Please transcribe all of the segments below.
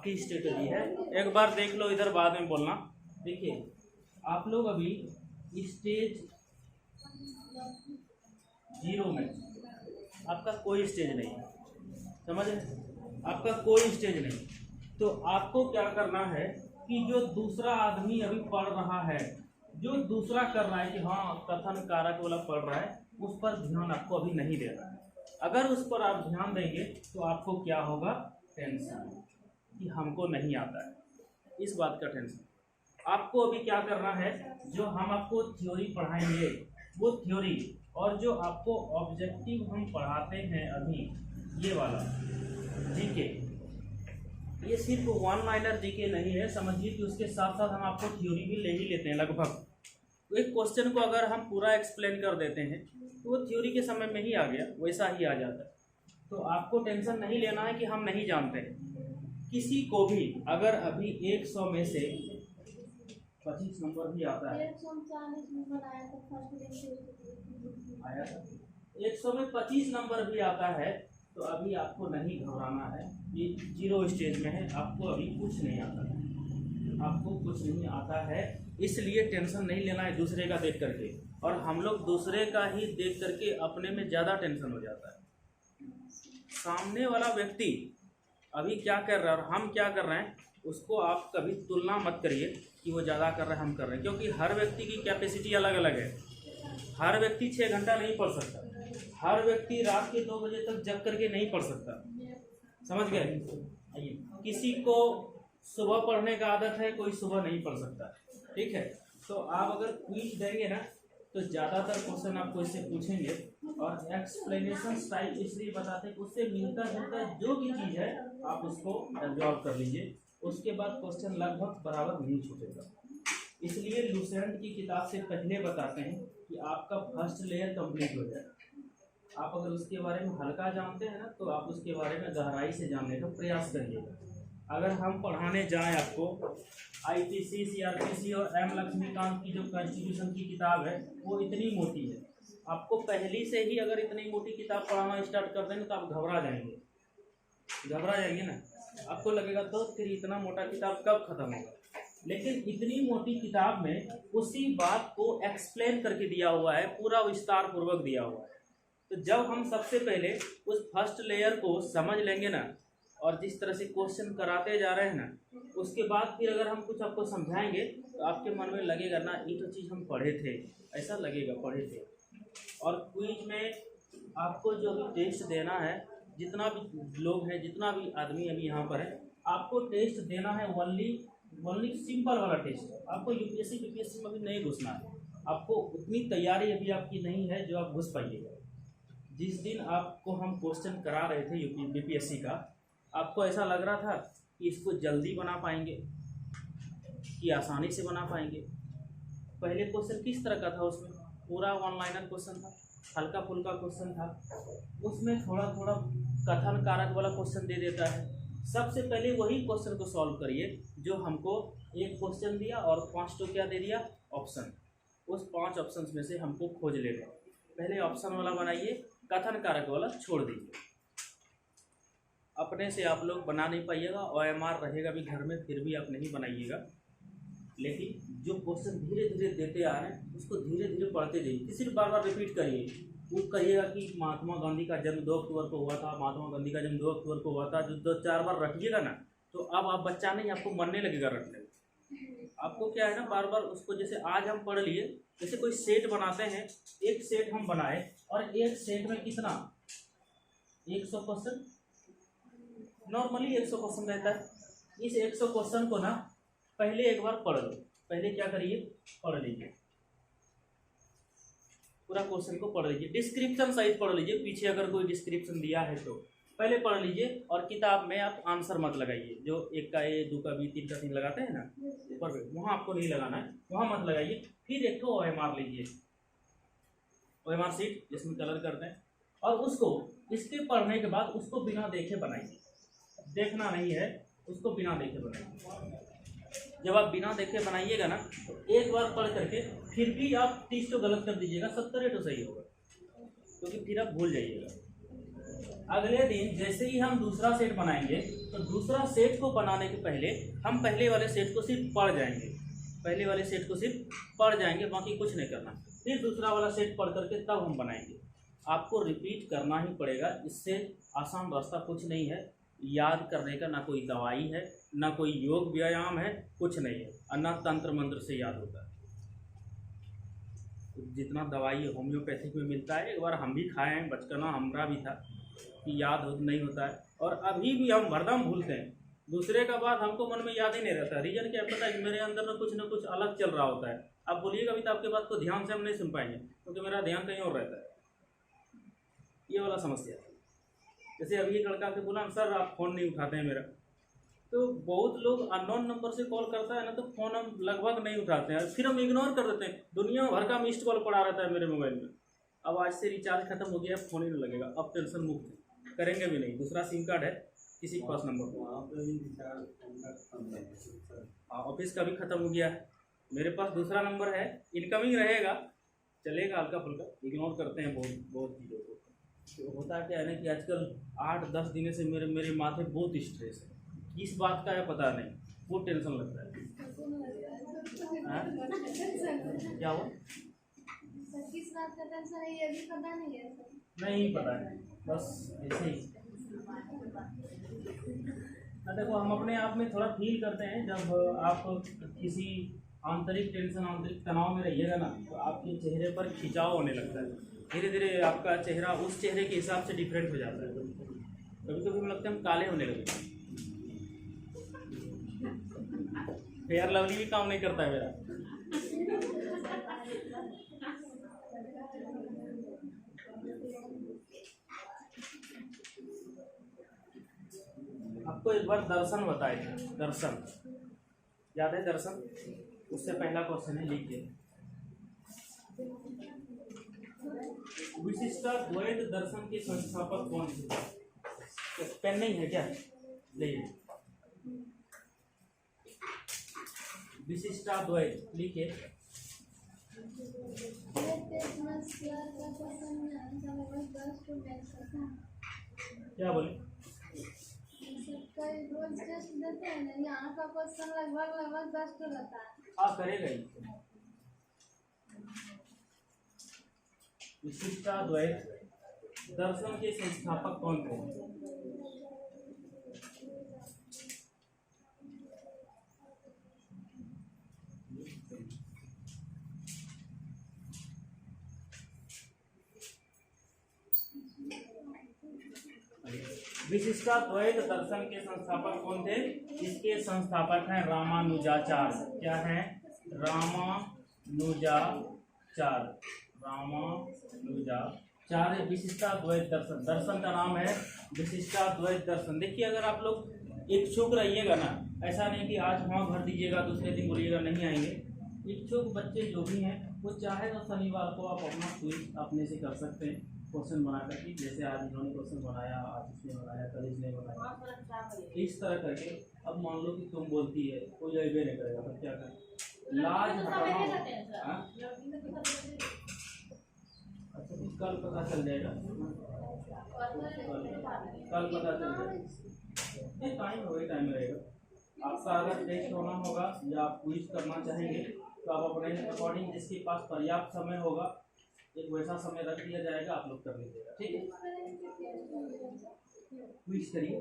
आपकी स्ट्रेटजी है। एक बार देख लो, इधर बाद में बोलना। देखिए आप लोग अभी स्टेज 0 में, आपका कोई स्टेज नहीं है, समझ रहे, आपका कोई स्टेज नहीं। तो आपको क्या करना है कि जो दूसरा आदमी अभी पढ़ रहा है, जो दूसरा कर रहा है कि हाँ कथन कारक वाला पढ़ रहा है, उस पर ध्यान आपको अभी नहीं देना है। अगर उस पर आप ध्यान देंगे तो आपको क्या होगा, टेंशन कि हमको नहीं आता है, इस बात का टेंशन। आपको अभी क्या करना है, जो हम आपको थ्योरी पढ़ाएंगे वो थ्योरी, और जो आपको ऑब्जेक्टिव हम पढ़ाते हैं अभी ये वाला जीके, ये सिर्फ वन लाइनर जीके नहीं है, समझिए कि उसके साथ साथ हम आपको थ्योरी भी ले ही लेते हैं लगभग। तो एक क्वेश्चन को अगर हम पूरा एक्सप्लेन कर देते हैं तो वो थ्योरी के समय में ही आ गया, वैसा ही आ जाता है। तो आपको टेंशन नहीं लेना है कि हम नहीं जानते हैं। किसी को भी अगर अभी 100 में से 25 नंबर भी आता है, 100 में 25 नंबर भी आता है, तो अभी आपको नहीं घबराना है। ये 0 स्टेज में है, आपको अभी कुछ नहीं आता है, आपको कुछ नहीं आता है, इसलिए टेंशन नहीं लेना है दूसरे का देख करके। और हम लोग दूसरे का ही देख करके अपने में ज़्यादा टेंशन हो जाता है। सामने वाला व्यक्ति अभी क्या कर रहा है और हम क्या कर रहे हैं, उसको आप कभी तुलना मत करिए कि वो ज़्यादा कर रहा है हम कर रहे हैं, क्योंकि हर व्यक्ति की कैपेसिटी अलग अलग है। हर व्यक्ति 6 घंटा नहीं पढ़ सकता, हर व्यक्ति रात के 2 बजे तक जग करके नहीं पढ़ सकता, समझ गए। आइए, किसी को सुबह पढ़ने का आदत है, कोई सुबह नहीं पढ़ सकता, ठीक है। तो आप अगर क्विज देंगे ना तो ज़्यादातर क्वेश्चन आपको इससे पूछेंगे, और एक्सप्लेनेशन स्टाइल इसलिए बताते हैं कि उससे मिलता जुलता जो भी चीज़ है आप उसको एब्जॉर्व कर लीजिए, उसके बाद क्वेश्चन लगभग बराबर नहीं छूटेगा। इसलिए लुसेंट की किताब से पहले बताते हैं कि आपका फर्स्ट लेयर कंप्लीट हो जाए। आप अगर उसके बारे में हल्का जानते हैं ना तो आप उसके बारे में गहराई से जानने का प्रयास करिएगा। अगर हम पढ़ाने जाएं आपको आईपीसी, सीआरपीसी और एम लक्ष्मीकांत की जो कॉन्स्टिट्यूशन की किताब है वो इतनी मोटी है, आपको पहली से ही अगर इतनी मोटी किताब पढ़ाना स्टार्ट कर देंगे तो आप घबरा जाएंगे ना, आपको लगेगा तो फिर इतना मोटा किताब कब खत्म होगा। लेकिन इतनी मोटी किताब में उसी बात को एक्सप्लेन करके दिया हुआ है, पूरा विस्तार पूर्वक दिया हुआ है। तो जब हम सबसे पहले उस फर्स्ट लेयर को समझ लेंगे ना, और जिस तरह से क्वेश्चन कराते जा रहे हैं ना, उसके बाद फिर अगर हम कुछ आपको समझाएंगे तो आपके मन में लगेगा ना ये तो चीज़ हम पढ़े थे, ऐसा लगेगा पढ़े थे। और क्विज में आपको जो भी टेस्ट देना है, जितना भी लोग हैं, जितना भी आदमी अभी यहाँ पर है, आपको टेस्ट देना है ओनली सिंपल वाला टेस्ट। आपको यूपीएससी बीपीएससी में भी नहीं घुसना है, आपको उतनी तैयारी अभी आपकी नहीं है जो आप घुस पाइएगा। जिस दिन आपको हम क्वेश्चन करा रहे थे यूपी बीपीएससी का, आपको ऐसा लग रहा था कि इसको जल्दी बना पाएंगे कि आसानी से बना पाएंगे। पहले क्वेश्चन किस तरह का था, उसमें पूरा वन लाइनर क्वेश्चन था, हल्का फुल्का क्वेश्चन था, उसमें थोड़ा थोड़ा कथन कारक वाला क्वेश्चन दे देता है। सबसे पहले वही क्वेश्चन को सॉल्व करिए जो हमको एक क्वेश्चन दिया और 5 तो क्या दे दिया, ऑप्शन। उस 5 ऑप्शन में से हमको खोज लेगा। पहले ऑप्शन वाला बनाइए, कथन कारक वाला छोड़ दीजिए। अपने से आप लोग बना नहीं पाइएगा, OMR रहेगा भी घर में, फिर भी आप नहीं बनाइएगा। लेकिन जो क्वेश्चन धीरे धीरे देते आ रहे हैं उसको धीरे धीरे पढ़ते जाइए, सिर्फ बार बार रिपीट करिए। वो कहिएगा कि महात्मा गांधी का जन्म 2 अक्टूबर को हुआ था, महात्मा गांधी का जन्म 2 अक्टूबर को हुआ था, जो 2-4 बार रखिएगा ना तो अब आप बच्चा नहीं, आपको मनने लगेगा रटने। आपको क्या है ना, बार बार उसको, जैसे आज हम पढ़ लिए, जैसे कोई सेट बनाते हैं, एक सेट हम बनाए और एक सेट में कितना 100 क्वेश्चन, नॉर्मली 100 क्वेश्चन रहता है। इस 100 क्वेश्चन को ना पहले एक बार पढ़ लो। पहले क्या करिए, पढ़ लीजिए पूरा क्वेश्चन को पढ़ लीजिए, डिस्क्रिप्शन सहित पढ़ लीजिए, पीछे अगर कोई डिस्क्रिप्शन दिया है तो पहले पढ़ लीजिए। और किताब में आप आंसर मत लगाइए, जो 1 का A, 2 का B, 3 का 3 लगाते हैं ना ऊपर पे, वहाँ आपको नहीं लगाना है, वहाँ मत लगाइए। फिर एक तो OMR लीजिए, OMR शीट जिसमें कलर करते हैं, और उसको इसके पढ़ने के बाद उसको बिना देखे बनाइए। देखना नहीं है, उसको बिना देखे बनाइए। जब आप बिना देखे बनाइएगा ना तो एक बार पढ़ करके फिर भी आप 30 तो गलत कर दीजिएगा, 70 तो सही होगा, क्योंकि फिर आप भूल जाइएगा। अगले दिन जैसे ही हम दूसरा सेट बनाएंगे तो दूसरा सेट को बनाने के पहले हम पहले वाले सेट को सिर्फ पढ़ जाएंगे, पहले वाले सेट को सिर्फ पढ़ जाएंगे, बाकी कुछ नहीं करना। फिर दूसरा वाला सेट पढ़ करके तब हम बनाएंगे। आपको रिपीट करना ही पड़ेगा, इससे आसान रास्ता कुछ नहीं है। याद करने का ना कोई दवाई है, ना कोई योग व्यायाम है, कुछ नहीं है, और ना तंत्र मंत्र से याद होता है। जितना दवाई होम्योपैथिक में मिलता है, एक बार हम भी खाए हैं, बचपना हमारा भी था कि याद नहीं होता है, और अभी भी हम भरदम भूलते हैं। दूसरे का बात हमको मन में याद ही नहीं रहता। रीजन क्या पता है कि मेरे अंदर ना कुछ अलग चल रहा होता है। आप बोलिएगा अभी तो आपके बात को ध्यान से हम नहीं सुन पाएंगे, क्योंकि मेरा ध्यान कहीं और रहता है। ये वाला समस्या है। जैसे अभी एक लड़का के बोला, सर आप फ़ोन नहीं उठाते हैं मेरा, तो बहुत लोग अननोन नंबर से कॉल करता है ना, तो फ़ोन हम लगभग नहीं उठाते हैं, फिर हम इग्नोर कर देते हैं। दुनिया भर का मिस्ड कॉल पड़ा रहता है मेरे मोबाइल में। अब आज से रिचार्ज खत्म हो गया है, फ़ोन ही नहीं लगेगा, अब टेंशन मुक्त है, करेंगे भी नहीं। दूसरा सिम कार्ड है किसी के पास नंबर हाँ, ऑफिस का भी खत्म हो गया है, मेरे पास दूसरा नंबर है, इनकमिंग रहेगा, चलेगा हल्का फुल्का, इग्नोर करते हैं बहुत चीज़ों को। तो होता क्या है ना कि आजकल 8-10 दिन से मेरे माथे बहुत स्ट्रेस है, किस बात का है पता नहीं, बहुत टेंशन लगता है। क्या हुआ? किस बात का टेंशन है ये भी पता नहीं है। नहीं पता है, बस ऐसे ही। देखो हम अपने आप में थोड़ा फील करते हैं, जब आप किसी आंतरिक टेंशन, आंतरिक तनाव में रहिएगा ना, तो आपके चेहरे पर खिंचाव होने लगता है। धीरे धीरे आपका चेहरा उस चेहरे के हिसाब से डिफरेंट हो जाता है। कभी कभी मुझे लगता है हम काले होने लगते हैं। फेयर लवली भी काम नहीं करता है मेरा। आपको एक बार दर्शन बताए थे, दर्शन याद है? दर्शन, उससे पहला क्वेश्चन है, लिखिए। विशिष्टाद्वैत दर्शन के संस्थापक कौन थे? पेन नहीं है क्या? नहीं। विशिष्टाद्वैत लिखिए। क्या बोले? रोज टेस्ट देते हैं ना, यहाँ का क्वेश्चन लगभग 10 तो रहता है। हाँ करेगा ही। विशिष्टाद्वैत दर्शन के संस्थापक कौन थे? विशिष्टाद्वैत दर्शन के संस्थापक कौन थे? इसके संस्थापक हैं रामानुजाचार्य। क्या है? रामानुजाचार्य। विशिष्टाद्वैत दर्शन, दर्शन का नाम है विशिष्टाद्वैत दर्शन। देखिए अगर आप लोग इच्छुक रहिएगा ना, ऐसा नहीं कि आज वहाँ भर दीजिएगा दूसरे दिन बोलिएगा नहीं आएंगे। इच्छुक बच्चे जो भी हैं वो चाहे तो शनिवार को आप अपना क्विज अपने से कर सकते हैं, क्वेश्चन बना करके। जैसे आज इन्होंने क्वेश्चन बनाया, आज इसने बनाया, कल इसने बनाया, इस तरह करके। अब मान लो कि तुम बोलती है कोई अबे नहीं करेगा, तो क्या करें? लाज हटाना। अच्छा तो कल पता चल जाएगा, कल पता चल जाएगा। ये टाइम वही टाइम रहेगा। आपका अगर टेस्ट होना होगा या आप क्विज करना चाहेंगे तो आप अपने अकॉर्डिंग जिसके पास पर्याप्त समय होगा एक वैसा समय रख दिया जाएगा, आप लोग कर लीजिएगा, ठीक है? क्विज करिए।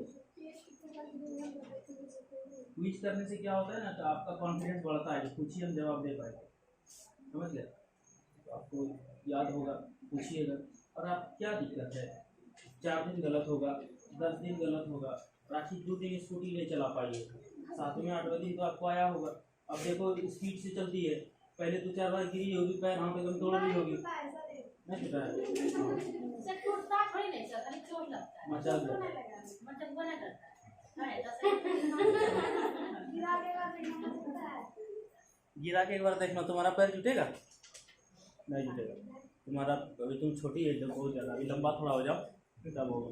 क्विज करने से क्या होता है ना, तो आपका कॉन्फिडेंस बढ़ता है, पूछिए हम जवाब दे पाएंगे, समझ गए? तो आपको याद होगा, पूछिएगा। और आप क्या दिक्कत है, 4 दिन गलत होगा, 10 दिन गलत होगा, राखी 2 दिन स्कूटी नहीं चला पाइएगा, 7वें 8वें दिन तो आपको आया होगा। अब देखो स्पीड से चलती है, पहले 2-4 बार गिरी होगी, पैर हाथ एकदम तोड़ ली होगी, नहीं टूटा है? मचा गिरा के एक बार देखना, तुम्हारा पैर जुटेगा? नहीं जुटेगा तुम्हारा। अभी तुम छोटी है, जब बहुत ज़्यादा, अभी लंबा थोड़ा हो जाओ तब होगा।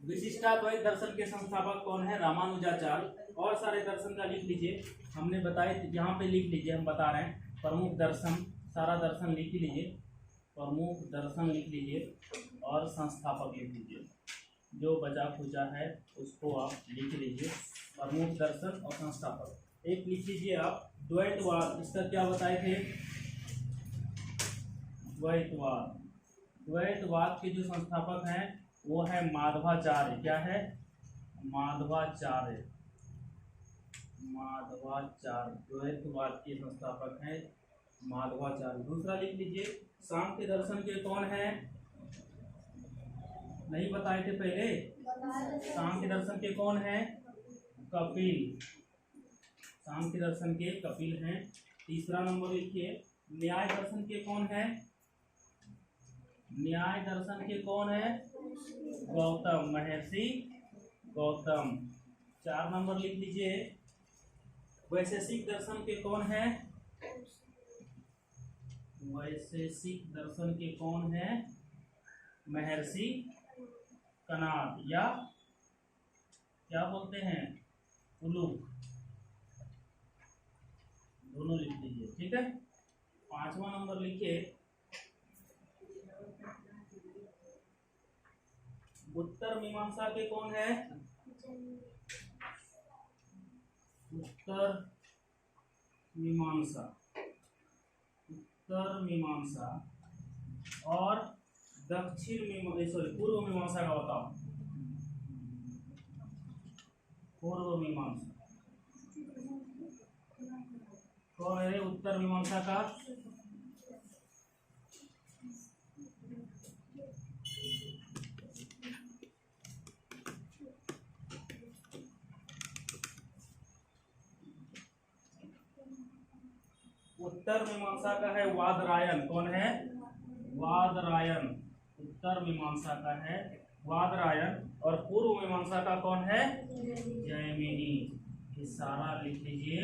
विशिष्टाद्वैत दर्शन के संस्थापक कौन है? रामानुजाचार्य। और सारे दर्शन का लिख लीजिए, हमने बताए यहाँ पे लिख लीजिए, हम बता रहे हैं। प्रमुख दर्शन, सारा दर्शन लिख लीजिए, प्रमुख दर्शन लिख लीजिए। और संस्थापक लिख लीजिए, जो बचा खुचा है उसको आप लिख लीजिए। प्रमुख दर्शन और संस्थापक एक लिख लीजिए आप। द्वैतवाद, इसका क्या बताए थे? द्वैतवाद। द्वैतवाद के जो संस्थापक हैं वो है माधवाचार्य। क्या है? माधवाचार्य। माधवाचार्य द्वैतवाद के संस्थापक हैं माधवाचार्य। दूसरा लिख लीजिए, सांख्य दर्शन के कौन है? नहीं बताए थे पहले? सांख्य दर्शन के कौन है? कपिल। सांख्य दर्शन के कपिल हैं। तीसरा नंबर लिखिए, न्याय दर्शन के कौन है? न्याय दर्शन के कौन है? गौतम, महर्षि गौतम। 4 नंबर लिख लीजिए, वैशेषिक दर्शन के कौन है? वैशेषिक दर्शन के कौन है? महर्षि कणाद, या क्या बोलते हैं, उलूक। दोनों लिख लीजिए, ठीक है। 5वां नंबर लिखिए, उत्तर मीमांसा के कौन है? उत्तर मीमांसा। उत्तर मीमांसा और दक्षिण मीमांसा, पूर्व मीमांसा का बताओ। पूर्व मीमांसा कौन है? उत्तर मीमांसा का उत्तर मीमांसा का है वादरायण। कौन है? वादरायण। उत्तर मीमांसा का है वादरायण और पूर्व मीमांसा का कौन है? जैमिनी। ये सारा लिख लीजिए।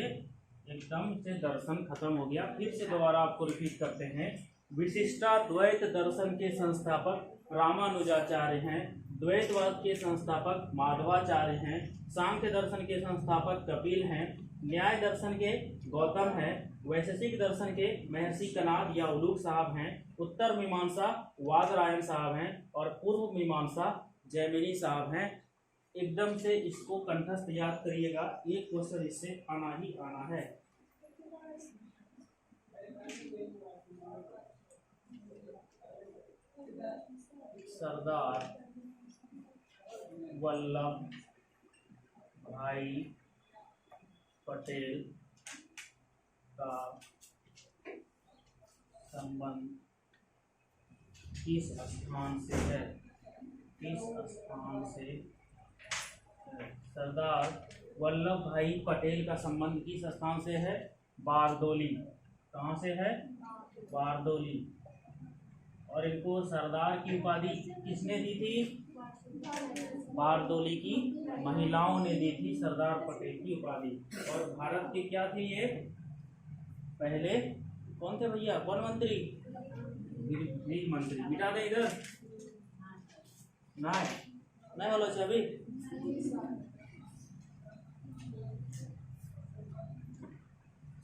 एकदम से दर्शन खत्म हो गया। फिर से दोबारा आपको रिपीट करते हैं। विशिष्टाद्वैत दर्शन के संस्थापक रामानुजाचार्य हैं। द्वैतवाद के संस्थापक माधवाचार्य हैं। सांख्य दर्शन के संस्थापक कपिल हैं। न्याय दर्शन के गौतम हैं। वैशेषिक दर्शन के महर्षि कणाद या उलूक साहब हैं। उत्तर मीमांसा वादरायण साहब हैं और पूर्व मीमांसा जैमिनी साहब हैं। एकदम से इसको कंठस्थ याद करिएगा, एक क्वेश्चन इससे आना ही आना है। सरदार वल्लभ भाई पटेल का संबंध किस स्थान से है? किस स्थान से है? सरदार वल्लभ भाई पटेल का संबंध किस स्थान से है? बारदोली। कहाँ से है? बारदोली। और इनको सरदार की उपाधि किसने दी थी? बारदोली की महिलाओं ने दी थी सरदार पटेल की उपाधि। और भारत के क्या थे ये? पहले कौन थे भैया? कौन मंत्री? गृह मंत्री। मिटा दे इधर, नहीं बोलो अभी।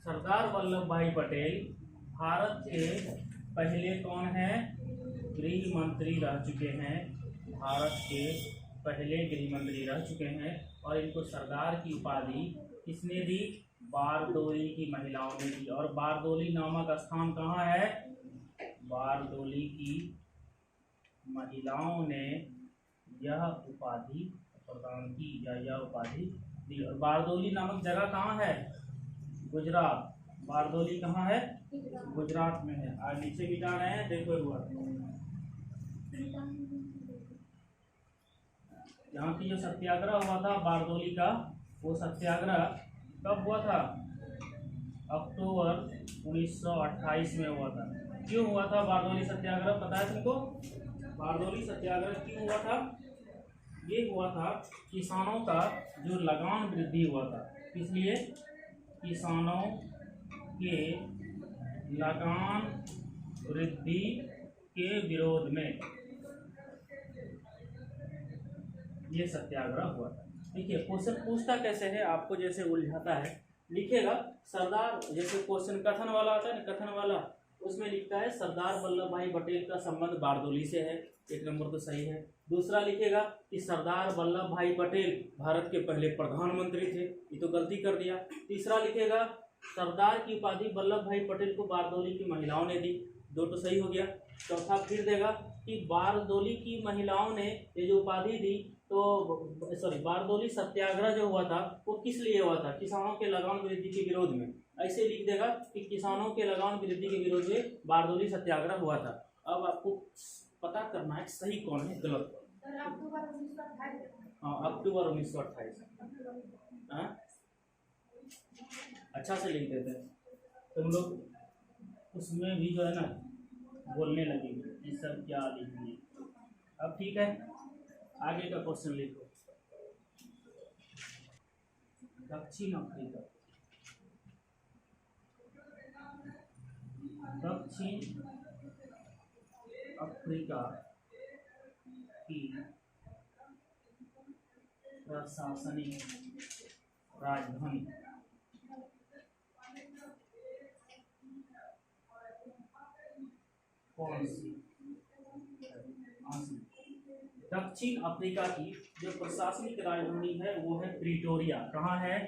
सरदार वल्लभ भाई पटेल भारत के पहले कौन है? गृह मंत्री रह चुके हैं। भारत के पहले गृह मंत्री रह चुके हैं और इनको सरदार की उपाधि किसने दी? बारदोली की महिलाओं ने दी। और बारदोली नामक स्थान कहाँ है? बारदोली की महिलाओं ने यह उपाधि प्रदान की या यह उपाधि दी। और बारदोली नामक जगह कहाँ है? गुजरात। बारदोली कहाँ है? गुजरात में है। आज नीचे मिटा रहे हैं, देखो एक बार। यहाँ की जो सत्याग्रह हुआ था बारदोली का, वो सत्याग्रह कब हुआ था? अक्टूबर 1928 में हुआ था। क्यों हुआ था बारदोली सत्याग्रह, पता है तुमको? बारदोली सत्याग्रह क्यों हुआ था? ये हुआ था किसानों का जो लगान वृद्धि हुआ था। इसलिए किसानों के लगान वृद्धि के विरोध में ये सत्याग्रह हुआ था। देखिए क्वेश्चन पूछता कैसे है, आपको जैसे उलझाता है। लिखेगा सरदार, जैसे क्वेश्चन कथन वाला आता है ना, कथन वाला, उसमें लिखता है सरदार वल्लभ भाई पटेल का संबंध बारदोली से है, 1 नंबर तो सही है। दूसरा लिखेगा कि सरदार वल्लभ भाई पटेल भारत के पहले प्रधानमंत्री थे, ये तो गलती कर दिया। तीसरा लिखेगा सरदार की उपाधि वल्लभ भाई पटेल को बारदोली की महिलाओं ने दी, 2 तो सही हो गया। चौथा फिर देगा कि बारदोली की महिलाओं ने ये जो उपाधि दी, तो सॉरी बारदोली सत्याग्रह जो हुआ था वो किस लिए हुआ था, किसानों के लगान वृद्धि के विरोध में। ऐसे लिख देगा कि किसानों के लगान वृद्धि के विरोध में बारदोली सत्याग्रह हुआ था। अब आपको पता करना है सही कौन है गलत कौन। हाँ, अक्टूबर 1928। हाँ, अच्छा से लिख देते हैं। तुम लोग उसमें भी जो है ना बोलने लगेंगे ये सब क्या लिखिए। अब ठीक है, आगे का क्वेश्चन लिखो। दक्षिण अफ्रीका, दक्षिण अफ्रीका की प्रशासनिक राजधानी कौन सी? दक्षिण अफ्रीका की जो प्रशासनिक राजधानी है वो है प्रिटोरिया। कहाँ है?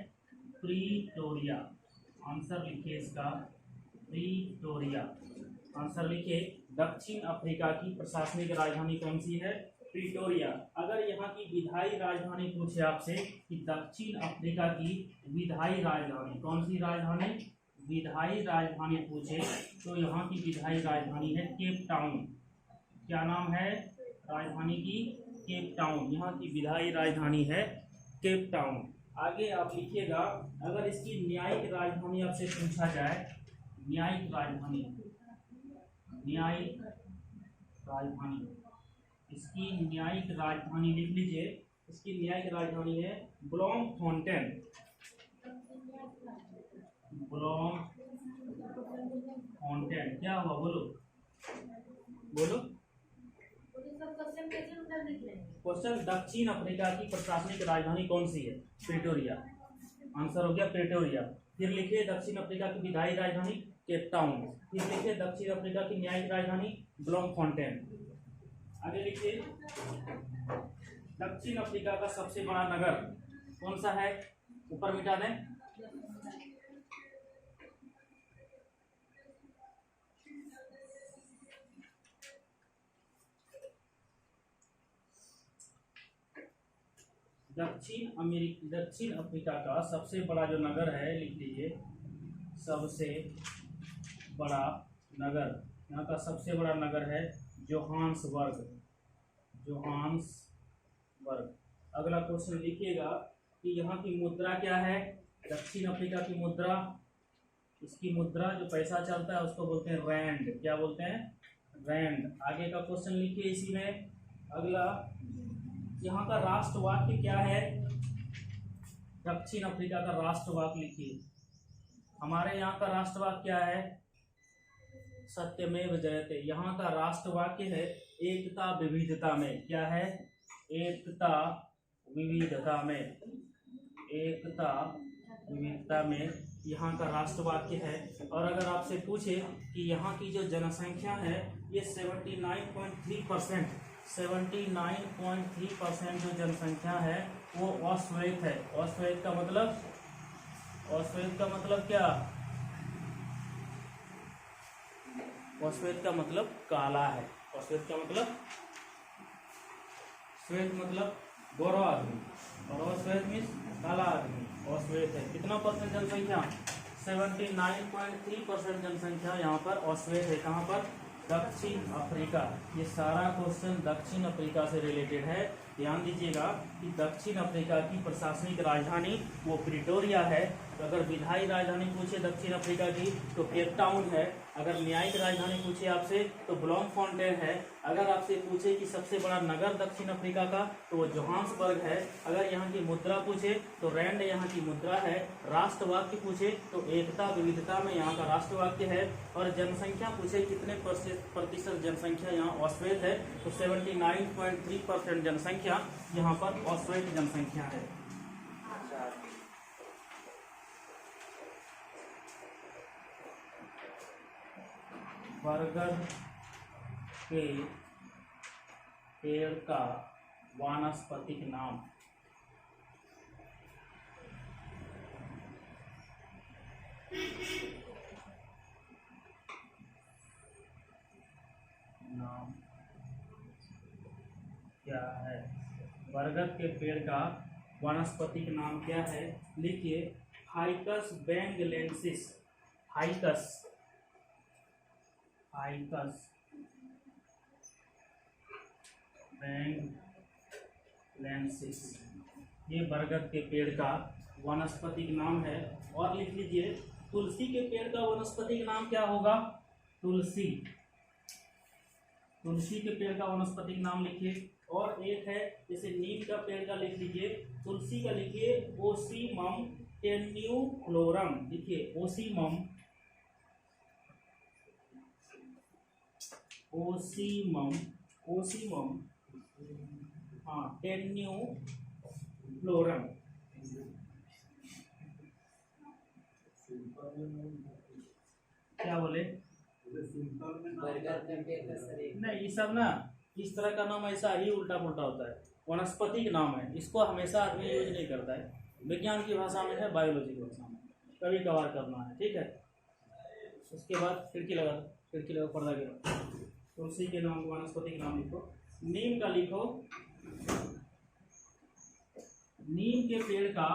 प्रिटोरिया। आंसर लिखिए इसका, प्रिटोरिया। आंसर लिखिए, दक्षिण अफ्रीका की प्रशासनिक राजधानी कौन सी है? प्रिटोरिया। अगर यहाँ की विधायी राजधानी पूछे आपसे कि दक्षिण अफ्रीका की विधायी राजधानी कौन सी राजधानी, विधायी राजधानी पूछे तो यहाँ की विधायी राजधानी है केप टाउन। क्या नाम है राजधानी की? Cape Town. यहाँ की विधायी राजधानी है केप टाउन। आगे आप लिखिएगा, अगर इसकी न्यायिक राजधानी आपसे पूछा जाए, न्यायिक राजधानी, न्यायिक राजधानी, इसकी न्यायिक राजधानी लिख लीजिए। इसकी न्यायिक राजधानी है ब्लॉमफोंटेन। ब्लॉमफोंटेन। क्या हुआ बोलो बोलो। क्वेश्चन, दक्षिण अफ्रीका की प्रशासनिक राजधानी कौन सी है? प्रिटोरिया। आंसर हो गया प्रिटोरिया। फिर लिखिए दक्षिण अफ्रीका की विधायी राजधानी केप टाउन। फिर लिखिए दक्षिण अफ्रीका की न्यायिक राजधानी ब्लॉमफोंटेन। आगे लिखिए, दक्षिण अफ्रीका का सबसे बड़ा नगर कौन सा है? ऊपर मिटा दें। दक्षिण अफ्रीका का सबसे बड़ा जो नगर है, लिख लीजिए, सबसे बड़ा नगर, यहाँ का सबसे बड़ा नगर है जोहान्सबर्ग। जोहान्सबर्ग। अगला क्वेश्चन लिखिएगा कि यहाँ की मुद्रा क्या है? दक्षिण अफ्रीका की मुद्रा, इसकी मुद्रा जो पैसा चलता है उसको बोलते हैं रैंड। क्या बोलते हैं? रैंड। आगे का क्वेश्चन लिखिए इसी में। अगला, यहाँ का राष्ट्रवाक्य क्या है? दक्षिण अफ्रीका का राष्ट्रवाक्य लिखिए। हमारे यहाँ का राष्ट्रवाक्य क्या है? सत्यमेव जयते। यहाँ का राष्ट्रवाक्य है एकता विविधता में। क्या है? एकता विविधता में। एकता विविधता में यहाँ का राष्ट्रवाक्य है। और अगर आपसे पूछे कि यहाँ की जो जनसंख्या है ये 79.3%, 79.3% जो जनसंख्या है वो अश्वेत है। अश्वेत का मतलब, अश्वेत का मतलब क्या? अश्वेत का मतलब काला है। अश्वेत का मतलब, श्वेत मतलब गोरा आदमी, और अश्वेत मीन्स काला आदमी। अश्वेत है। कितना परसेंट जनसंख्या? 79.3% जनसंख्या यहाँ पर अश्वेत है। कहाँ पर? दक्षिण अफ्रीका। ये सारा क्वेश्चन दक्षिण अफ्रीका से रिलेटेड है। ध्यान दीजिएगा कि दक्षिण अफ्रीका की प्रशासनिक राजधानी वो प्रिटोरिया है। तो अगर विधायी राजधानी पूछे दक्षिण अफ्रीका की तो केप टाउन है। अगर न्यायिक राजधानी पूछे आपसे तो ब्लॉमफोंटेन है। अगर आपसे पूछे कि सबसे बड़ा नगर दक्षिण अफ्रीका का तो वो जोहान्सबर्ग है। अगर यहाँ की मुद्रा पूछे तो रैंड यहाँ की मुद्रा है। राष्ट्रवाक्य पूछे तो एकता विविधता में यहाँ का राष्ट्रवाक्य है। और जनसंख्या पूछे कितने प्रतिशत जनसंख्या यहाँ अश्वेत है तो 79.3% जनसंख्या यहाँ पर अश्वेत जनसंख्या है। बरगद के पेड़ का वानस्पतिक नाम। नाम क्या है? बरगद के पेड़ का वानस्पतिक नाम क्या है? लिखिए फाइकस बेंगलेंसिस। फाइकस बेंगलेंसिस ये बरगद के पेड़ का वानस्पतिक नाम है। और लिख लीजिए तुलसी के पेड़ का वानस्पतिक नाम क्या होगा? तुलसी के पेड़ का वानस्पतिक नाम लिखिए। और एक है जैसे नीम का पेड़ का लिख लीजिए, तुलसी का लिखिए ओसीमम टेन्यूफ्लोरम। लिखिए ओसीमम हाँ टेन्यूफ्लोरम। क्या बोले? नहीं, ये सब ना इस तरह का नाम ऐसा ही उल्टा पुल्टा होता है। वनस्पतिक नाम है, इसको हमेशा आदमी यूज नहीं करता है। विज्ञान की भाषा में है, बायोलॉजी की भाषा में कभी कभार करना है, ठीक है। उसके बाद खिड़की लगा पर्दा गिरा। तुलसी के नाम वनस्पतिक नाम लिखो। नीम का लिखो, नीम के पेड़ का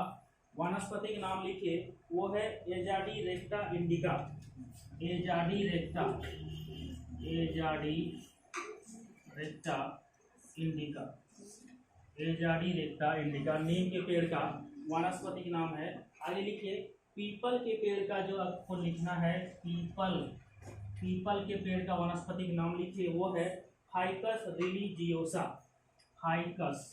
वानस्पतिक नाम लिखिए, वो है एजाडी रेक्टा इंडिका। एजाडी रेक्टा इंडिका नीम के पेड़ का वानस्पतिक नाम है। आगे लिखिए पीपल के पेड़ का जो आपको लिखना है, पीपल के पेड़ का वानस्पतिक नाम लिखिए, वो है फाइकस रिलीजियोसा। फाइकस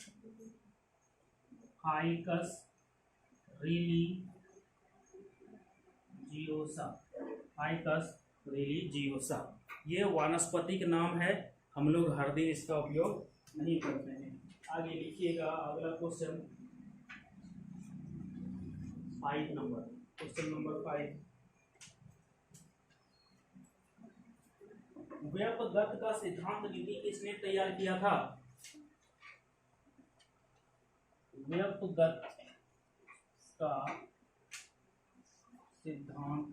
रिलीजियोसा ये वानस्पतिक नाम है। हम लोग हर दिन इसका उपयोग नहीं करते हैं। आगे लिखिएगा अगला क्वेश्चन 5 नंबर। क्वेश्चन नंबर 5, व्यपगत का सिद्धांत नीति किसने तैयार किया था? व्यपगत का सिद्धांत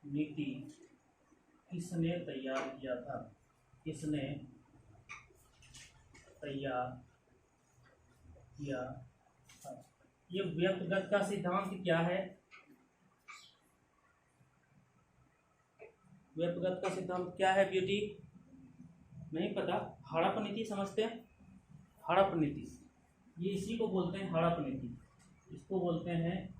नीति किसने तैयार किया था? किसने तैयार किया था? ये व्यपगत का सिद्धांत क्या है? व्यपगत का सिद्धांत क्या है ब्यूटी? नहीं पता? हड़प नीति समझते हैं? हड़प नीति, ये इसी को बोलते हैं हड़प नीति। इसको बोलते हैं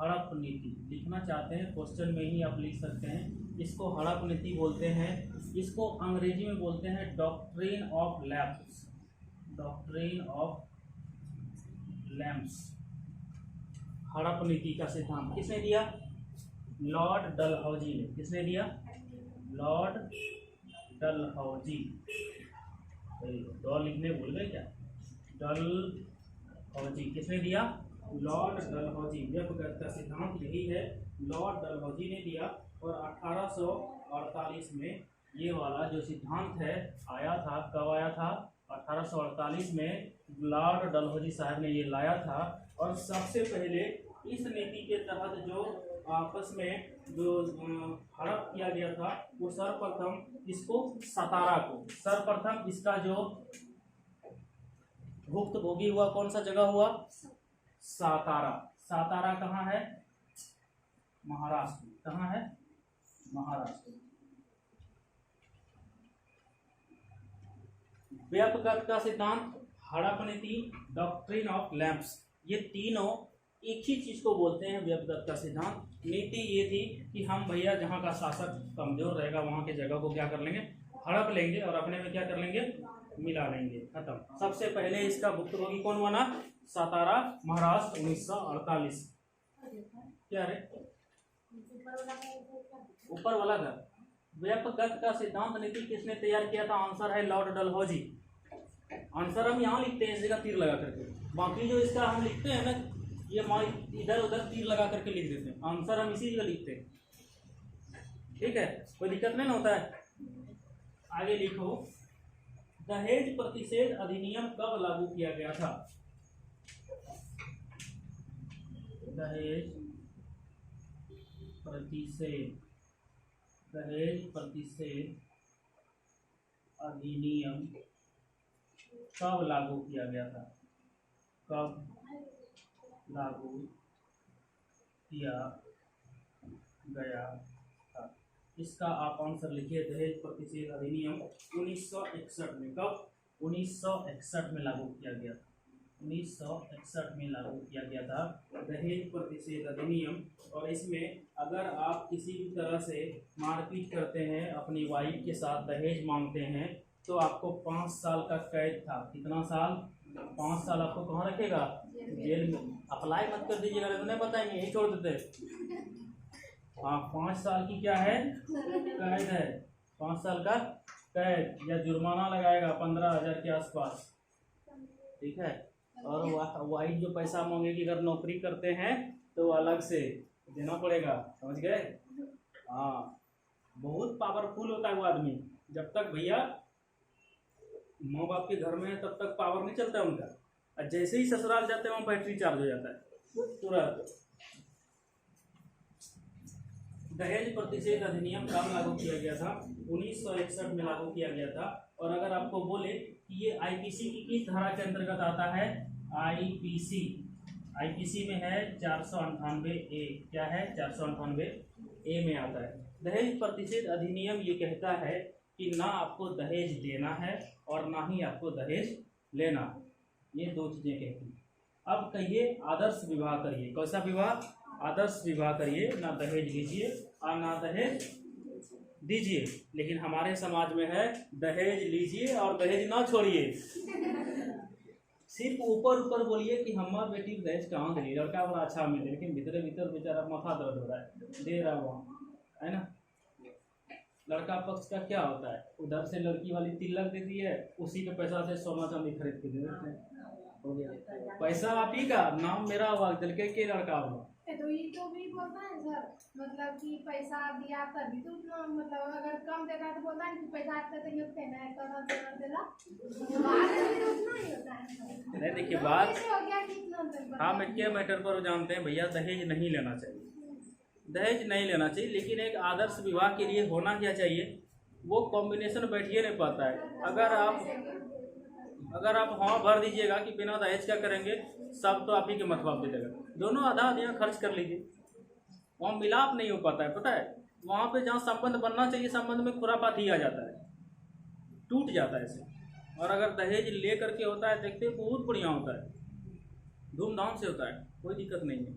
हड़प नीति। लिखना चाहते हैं क्वेश्चन में ही आप लिख सकते हैं। इसको हड़प नीति बोलते हैं। इसको अंग्रेजी में बोलते हैं doctrine of lamps. Doctrine of lamps. हड़प नीति का सिद्धांत किसने दिया? लॉर्ड डलहौजी ने। किसने दिया? लॉर्ड डलहौजी। डॉल लिखने भूल गए क्या? डलहौजी किसने दिया? लॉर्ड डलहौजी। व्यपगत का सिद्धांत यही है, लॉर्ड डलहौजी ने दिया। और 1848 में ये वाला जो सिद्धांत है आया था। कब आया था? 1848 में लॉर्ड डलहौजी साहब ने ये लाया था। और सबसे पहले इस नीति के तहत जो आपस में जो हड़प किया गया था, वो सर्वप्रथम इसको सतारा को, सर्वप्रथम इसका जो भुक्तभोगी हुआ कौन सा जगह हुआ? सातारा। सातारा कहाँ है? महाराष्ट्र। कहाँ है? महाराष्ट्र। व्यपगत का सिद्धांत, हड़प नीति, डॉक्ट्रिन ऑफ लैम्प्स, ये तीनों एक ही चीज को बोलते हैं व्यपगत का सिद्धांत। नीति ये थी कि हम भैया जहाँ का शासक कमजोर रहेगा वहाँ की जगह को क्या कर लेंगे? हड़प लेंगे और अपने में क्या कर लेंगे? मिला लेंगे। खत्म। सबसे पहले इसका भुक्तभोगी कौन बना? सातारा, महाराष्ट्र, 1948। क्या रे? ऊपर वाला घर। व्यपगत का सिद्धांत नीति किसने तैयार किया था? आंसर है लॉर्ड डलहौजी। आंसर हम यहाँ लिखते हैं इस जगह तीर लगा करके। बाकी जो इसका हम लिखते हैं ना, ये इधर उधर तीर लगा करके लिख देते हैं। आंसर हम इसी जगह लिखते हैं, ठीक है? कोई दिक्कत नहीं ना होता है। आगे लिखो, दहेज प्रतिषेध अधिनियम कब लागू किया गया था? दहेज प्रतिषेध अधिनियम कब लागू किया गया था? कब लागू किया गया था? इसका आप आंसर लिखिए। दहेज प्रतिषेध अधिनियम 1961 में, कब? 1961 में लागू किया गया था। 1961 में लागू किया गया था दहेज प्रतिषेध अधिनियम। और इसमें अगर आप किसी भी तरह से मारपीट करते हैं, अपनी वाइफ के साथ दहेज मांगते हैं, तो आपको 5 साल का कैद था। कितना साल? 5 साल आपको कहाँ रखेगा? जेल में। अप्लाई मत कर दीजिएगा, तो नहीं बताएंगे, यही छोड़ देते। हाँ, 5 साल की क्या है? कैद है। 5 साल का कैद या जुर्माना लगाएगा 15,000 के आसपास, ठीक है। और वाइफ जो पैसा मांगेगी, अगर नौकरी करते हैं तो अलग से देना पड़ेगा, समझ गए? हाँ, बहुत पावरफुल होता है वो आदमी। जब तक भैया माँ बाप के घर में है तब तक पावर नहीं चलता है उनका, और जैसे ही ससुराल जाते हैं वहाँ बैटरी चार्ज हो जाता है तुरंत। दहेज प्रतिषेध अधिनियम कब लागू किया गया था? 1961 में लागू किया गया था। और अगर आपको बोले कि ये आईपीसी की किस धारा के अंतर्गत आता है? आईपीसी में है 498 ए। क्या है? 498 ए में आता है। दहेज प्रतिषेध अधिनियम ये कहता है कि ना आपको दहेज देना है और ना ही आपको दहेज लेना, ये 2 चीजें कहती हैं। अब कहिए आदर्श विवाह करिए। कैसा विवाह? आदर्श विवाह करिए, ना दहेज लीजिए और ना दहेज दीजिए। लेकिन हमारे समाज में है दहेज लीजिए और दहेज ना छोड़िए। सिर्फ ऊपर ऊपर बोलिए कि हमारा बेटी दहेज कहाँ दे, लड़का बड़ा अच्छा मिले, लेकिन भीतर भीतर बेचारा माथा दर्द हो रहा है, दे रहा वहाँ, है ना। लड़का पक्ष का क्या होता है? उधर से लड़की वाली तिलक देती है, उसी के पैसा से सोना चांदी खरीद के दे देते हैं, हो गया। पैसा आप ही का, नाम मेरा हुआ, दिल के लड़का हुआ। तो ये तो भी बोलता है सर, मतलब कि पैसा दिया तभी तो उतना, मतलब अगर कम देता है तो बोलता है कि पैसा आपका तो ये देना है, तो उतना ही होता है। नहीं देखिए बात, हो गया कितना? हाँ, मैं क्या मैटर पर जानते हैं भैया, दहेज नहीं लेना चाहिए, दहेज नहीं लेना चाहिए। लेकिन एक आदर्श विवाह के लिए होना क्या चाहिए? वो कॉम्बिनेशन बैठिए नहीं पाता है। अगर आप हाँ भर दीजिएगा कि बिना दहेज क्या करेंगे, सब तो आप ही के मतवाब दे देगा, दोनों आधा आधा खर्च कर लीजिए, वहाँ मिलाप नहीं हो पाता है। पता है, वहाँ पे जहाँ संबंध बनना चाहिए, संबंध में खुरापात ही आ जाता है, टूट जाता है ऐसे। और अगर दहेज ले करके होता है, देखते हैं बहुत बढ़िया होता है, धूमधाम से होता है, कोई दिक्कत नहीं है।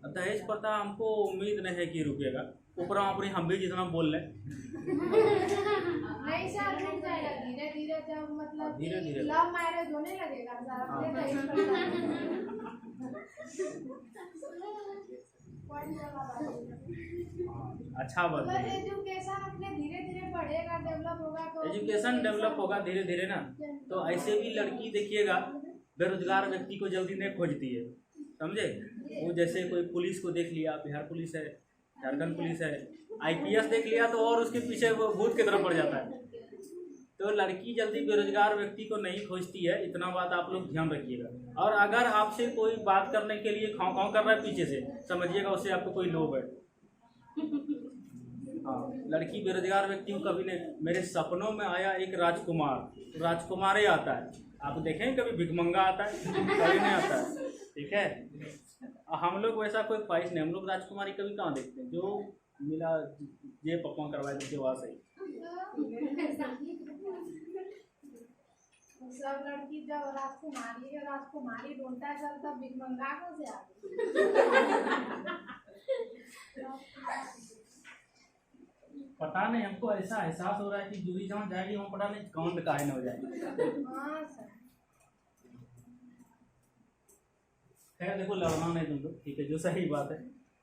दहेज प्रथा हमको उम्मीद नहीं है कि रुकेगा, ऊपर ऊपरी हम भी जितना बोल लें नहीं सर, रुक जाएगा धीरे धीरे, जब मतलब धीरे धीरे लव मैरिज होने लगेगा सर, अपने दहेज अच्छा बात है। एजुकेशन अपने धीरे धीरे बढ़ेगा, डेवलप होगा, तो एजुकेशन डेवलप होगा धीरे धीरे ना। तो ऐसे भी लड़की देखिएगा, बेरोजगार व्यक्ति को जल्दी नहीं खोजती है, समझे। वो जैसे कोई पुलिस को देख लिया, बिहार पुलिस है, झारखंड पुलिस है, आईपीएस देख लिया, तो और उसके पीछे वो भूत की तरफ पड़ जाता है। तो लड़की जल्दी बेरोजगार व्यक्ति को नहीं खोजती है, इतना बात आप लोग ध्यान रखिएगा। और अगर आपसे कोई बात करने के लिए खाँव खाँव कर रहा है पीछे से, समझिएगा उससे आपको कोई लोभ है। हाँ, लड़की बेरोजगार व्यक्ति को कभी नहीं। मेरे सपनों में आया एक राजकुमार ही आता है, आप देखें कभी भिखमंगा आता है, कभी नहीं आता है, ठीक है। हम लोग वैसा कोई ख्वाहिश नहीं, हम लोग राजकुमारी कभी कहाँ देखते हैं, जो मिला ये पकवान करवाए देते वहाँ से। सब लड़की जब राजकुमारी ढूंढता है सर, तब भिखमंगा को से आती। पता नहीं, हमको ऐसा एहसास हो रहा है कि दूरी जहाँ जाएगी वहाँ पता नहीं कांड काहे न हो जाएगी। हाँ सर, खैर देखो, लड़ना नहीं तुम लोग, ठीक है, जो सही बात है।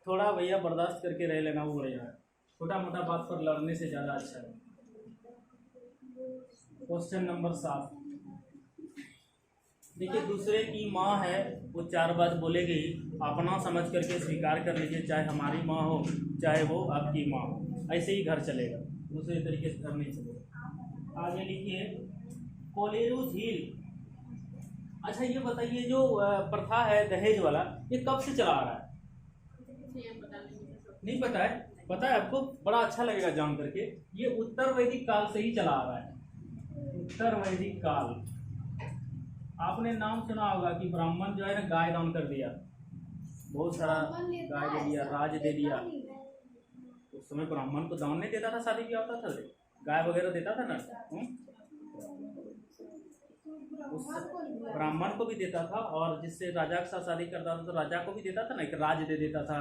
थोड़ा भैया बर्दाश्त करके रह लेना, वो बढ़िया है। छोटा मोटा बात पर लड़ने से ज़्यादा अच्छा है। क्वेश्चन नंबर 7, देखिए, दूसरे की माँ है, वो 4 बात बोलेगी, अपना समझ करके स्वीकार कर लीजिए, चाहे हमारी माँ हो चाहे वो आपकी माँ हो, ऐसे ही घर चलेगा, दूसरे तरीके से घर नहीं चलेगा। आगे लिखिए, कोलेरू झील। अच्छा, ये बताइए, जो प्रथा है दहेज वाला, ये कब से चला आ रहा है? नहीं पता है? पता है आपको? बड़ा अच्छा लगेगा जान करके। ये उत्तर वैदिक काल से ही चला आ रहा है, उत्तर वैदिक काल। आपने नाम सुना होगा कि ब्राह्मण जो है ना, गाय दान कर दिया, बहुत सारा गाय दे दिया, राज दे दिया। उस समय ब्राह्मण को दान नहीं देता था, शादी ब्याह होता था, गाय वगैरह देता था ना। उस ब्राह्मण को भी देता था, और जिससे राजा के साथ शादी करता था तो राजा को भी देता था ना, एक राज दे देता था।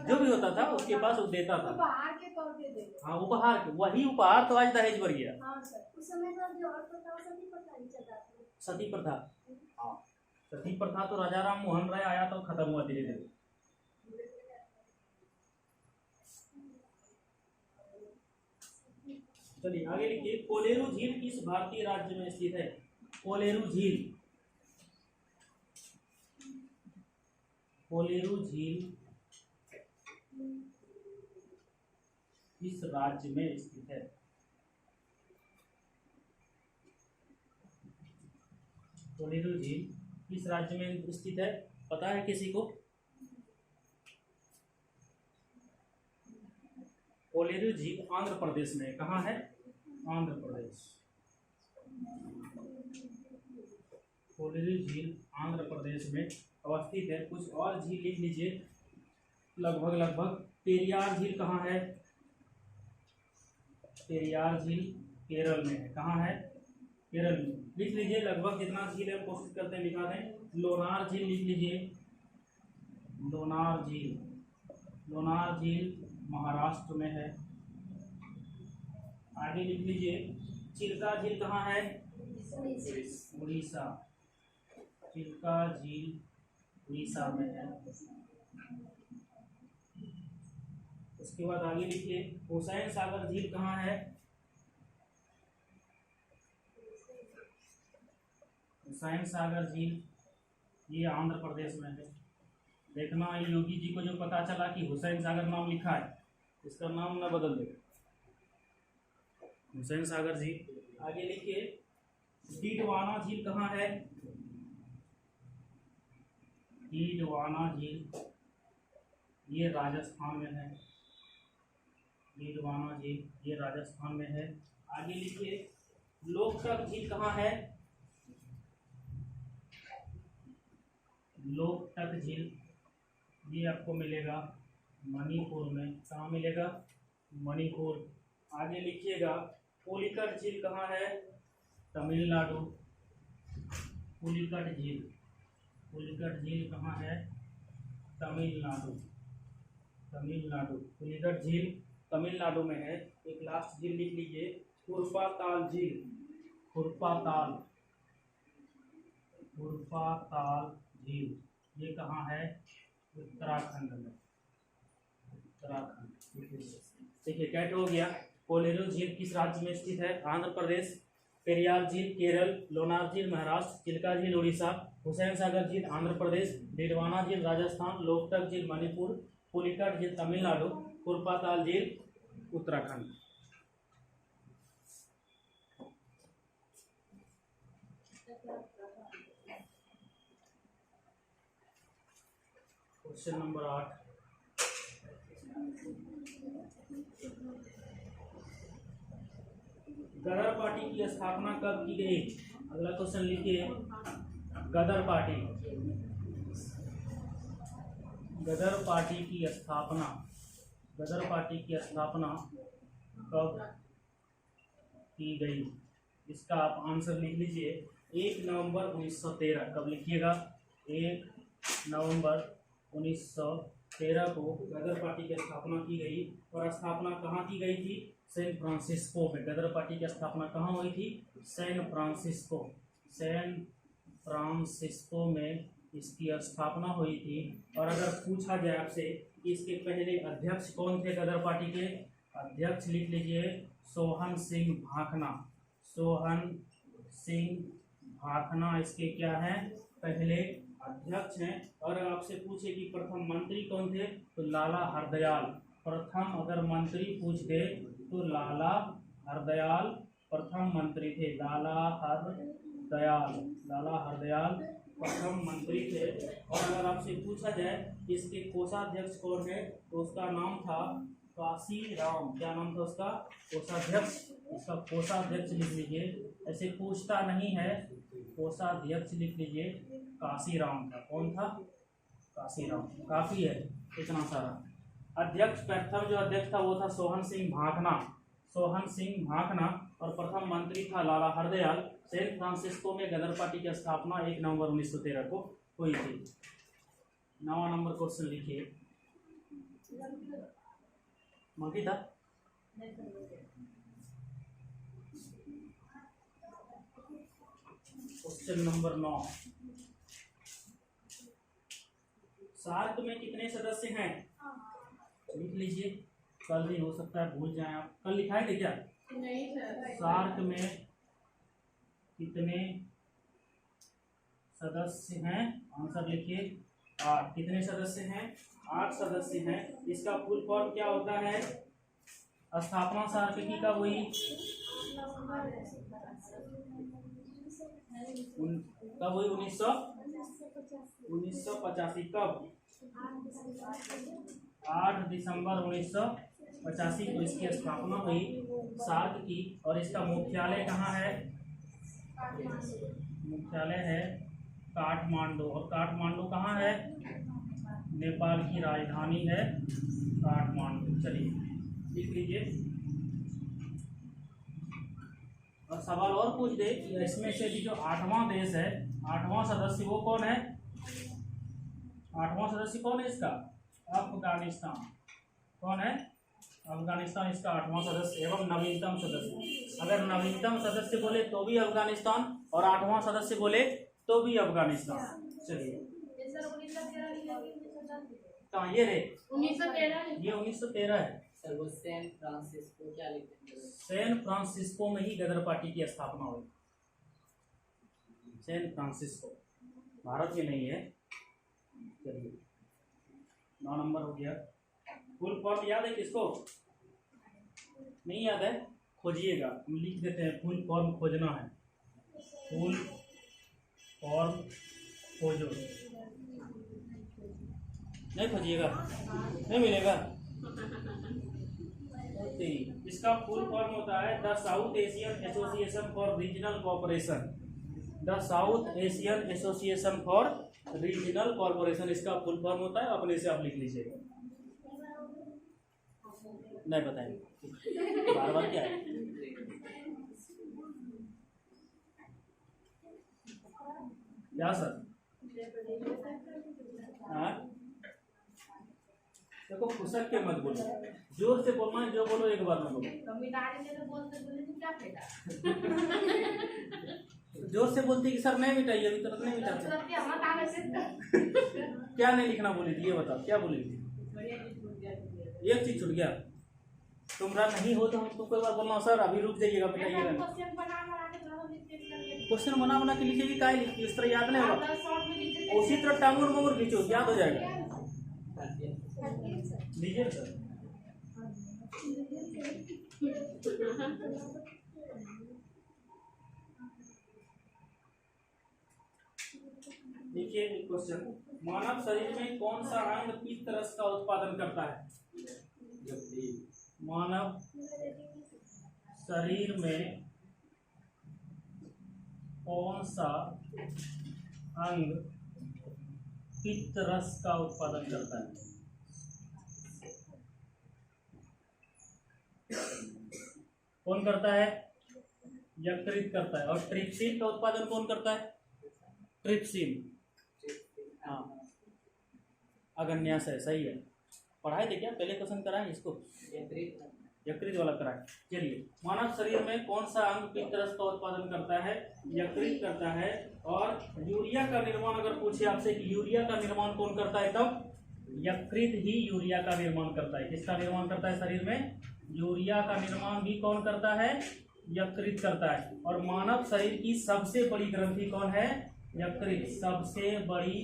जो भी होता था उसके पास वो देता था, उपहार के तौर पे दे दो। हाँ, उपहार, वही उपहार तो आज दहेज बढ़ गया। हाँ सर, उस समय तो जो और प्रथा सभी प्रथा ही चल रहा था। सती प्रथा, हाँ, सती प्रथा तो राजा राम मोहन राय आया तो खत्म हुआ धीरे धीरे। चलिए आगे लिखिए, कोलेरू झील किस भारतीय राज्य में स्थित है? कोलेरू झील, कोलेरू झील किस राज्य में स्थित है? कोलेरू झील किस राज्य में स्थित है, पता है किसी को? कोलेरू झील आंध्र प्रदेश में, कहाँ है? आंध्र प्रदेश। कोलेरू झील आंध्र प्रदेश में अवस्थित है। कुछ और झील लिख लीजिए, लगभग। पेरियार झील कहाँ है? पेरियार झील केरल में है। कहाँ है? केरल में। लिख लीजिए लगभग जितना झील है, कोशिश करते हैं लिखा दें। लोनार झील लिख लीजिए, लोनार झील। लोनार झील महाराष्ट्र में है। आगे लिख लीजिए, चिल्का झील कहाँ है? उड़ीसा। चिल्का झील उड़ीसा में है। उसके बाद आगे लिखिए, हुसैन सागर झील कहाँ है? हुसैन सागर झील ये आंध्र प्रदेश में है। देखना, योगी जी को जो पता चला कि हुसैन सागर नाम लिखा है, इसका नाम न बदल दे। हुसैन सागर झील। आगे लिखिए, डीडवाना झील कहाँ है? डीडवाना झील ये राजस्थान में है। डीडवाना झील ये राजस्थान में है। आगे लिखिए, लोकटक झील कहाँ है? लोकटक झील ये आपको मिलेगा मणिपुर में। कहाँ मिलेगा? मणिपुर। आगे लिखिएगा, पुलिकट झील कहाँ है? तमिलनाडु। पुलिकट झील, पुलिकट झील कहाँ है? तमिलनाडु। तमिलनाडु, पुलिकट झील तमिलनाडु में है। एक लास्ट झील लिख लीजिए, खुरपाताल झील। खुरपाताल, खुरपाताल झील ये कहाँ है? उत्तराखंड में। उत्तराखंड। देखिए कैट हो गया। कोलेरू झील किस राज्य में स्थित है? आंध्र प्रदेश। पेरियार झील केरल। लोनार झील महाराष्ट्र। चिल्का झील उड़ीसा। हुसैन सागर झील आंध्र प्रदेश। डीडवाना झील राजस्थान। लोकटक झील मणिपुर। पुलिकट झील तमिलनाडु। खुरपाताल झील उत्तराखंड। क्वेश्चन नंबर 8, गदर पार्टी की स्थापना कब की गई? अगला क्वेश्चन लिखिए, गदर पार्टी, गदर पार्टी की स्थापना, गदर पार्टी की स्थापना कब की गई? इसका आप आंसर लिख लीजिए, 1 नवंबर 1913। कब लिखिएगा? 1 नवंबर 1913 को गदर पार्टी की स्थापना की गई। और स्थापना कहाँ की गई थी? सैन फ्रांसिस्को में। गदर पार्टी की स्थापना कहाँ हुई थी? सैन फ्रांसिस्को, सैन फ्रांसिस्को में इसकी स्थापना हुई थी। और अगर पूछा जाए आपसे कि इसके पहले अध्यक्ष कौन थे गदर पार्टी के? अध्यक्ष लिख लीजिए, सोहन सिंह भाखना। सोहन सिंह भाखना इसके क्या हैं, पहले अध्यक्ष हैं। और अगर आपसे पूछे कि प्रथम मंत्री कौन थे तो लाला हरदयाल। प्रथम अगर मंत्री पूछ दे तो लाला हरदयाल प्रथम मंत्री थे। लाला हरदयाल प्रथम मंत्री थे। और अगर आपसे पूछा जाए कि इसके कोषाध्यक्ष कौन है तो उसका नाम था काशीराम। क्या नाम था उसका? कोषाध्यक्ष। इसका कोषाध्यक्ष लिख लीजिए, ऐसे पूछता नहीं है, कोषाध्यक्ष लिख लीजिए, काशीराम था। कौन था? काशीराम। काफी है इतना सारा। अध्यक्ष प्रथम जो अध्यक्ष था वो था सोहन सिंह भाखना। और प्रथम मंत्री था लाला हरदयाल। सैन फ्रांसिस्को में गदर पार्टी की स्थापना 1 नवंबर 1913 को हुई थी। 9वां नंबर क्वेश्चन लिखिए। बाकी था क्वेश्चन नंबर 9। सार्क में कितने सदस्य हैं? लिख लीजिए, कल भी हो सकता है भूल जाएं आप। कल लिखाए थे क्या? नहीं सर। सार्क में कितने सदस्य हैं? आंसर लिखिए 8। कितने सदस्य हैं? 8 सदस्य हैं। इसका फुल फॉर्म क्या होता है? स्थापना सार्क की कब हुई? कब हुई? 1985। कब? 8 दिसंबर 1985 को इसकी स्थापना हुई सार्क की। और इसका मुख्यालय कहाँ है? मुख्यालय है काठमांडू। और काठमांडू कहाँ है? नेपाल की राजधानी है काठमांडू। चलिए लिख लीजिए। और सवाल और पूछ दे कि इसमें से भी जो 8वां देश है, 8वां सदस्य वो कौन है? 8वां सदस्य कौन है इसका? अफगानिस्तान। कौन है? अफगानिस्तान इसका 8वां सदस्य एवं नवीनतम सदस्य। अगर नवीनतम सदस्य बोले तो भी अफगानिस्तान और 8वां सदस्य बोले तो भी अफगानिस्तान। चलिए कहाँ ये रे? 1913। ये 1913 है। सर वो सैन फ्रांसिस्को क्या लिखते हैं? सैन फ्रांसिस्को में ही गदर पार्टी की स्थापना हुई। सैन फ्रांसिस्को भारत में नहीं है। चलिए 9 नंबर हो गया। फुल फॉर्म याद है किसको? नहीं याद है? खोजिएगा, हम लिख देते हैं। फुल फॉर्म खोजना है। फुल फॉर्म खोजो। नहीं खोजिएगा, नहीं मिलेगा। इसका फुल फॉर्म होता है the south Asian association for regional cooperation. The south Asian association for regional corporation इसका फुल फॉर्म होता है। अपने से आप लिख लीजिएगा, नहीं बताएंगे बार बार क्या है। क्या सर? हाँ देखो फुसक के मत बोलो, जोर से बोलना है। जो बोलो एक बार में बोलो। जोर से बोलती कि सर नहीं मिटाइए, अभी तुरंत नहीं मिटाते। क्या नहीं लिखना बोली थी ये बताओ, क्या बोली थी? एक चीज छूट गया। तुम्हारा नहीं हो तो हम तुमको एक बार बोलना सर अभी रुक जाइएगा, मिटाइएगा। क्वेश्चन बना के लिखेगी, क्या लिखती इस तरह याद नहीं होगा। उसी तरह टांगूर मंगूर खींचो, याद हो जाएगा। लीजिए सर। देखिए क्वेश्चन, मानव शरीर में कौन सा अंग पित्त रस का उत्पादन करता है? मानव शरीर में कौन सा अंग पित्त रस का उत्पादन करता है? कौन करता है? यकृत करता है। और ट्रिप्सिन का उत्पादन कौन करता है? ट्रिप्सिन। हाँ अगन्यास है, सही है। पढ़ाए थे क्या? पहले क्वेश्चन कराएं इसको, यकृत वाला कराएं। चलिए, मानव शरीर में कौन सा अंग पित्त रस का उत्पादन करता है? यकृत करता है। और यूरिया का निर्माण अगर पूछे आपसे कि यूरिया का निर्माण कौन करता है, तब यकृत ही यूरिया का निर्माण करता है। किसका निर्माण करता है शरीर में? यूरिया का निर्माण भी कौन करता है? यकृत करता है। और मानव शरीर की सबसे बड़ी ग्रंथि कौन है? यकृत। सबसे बड़ी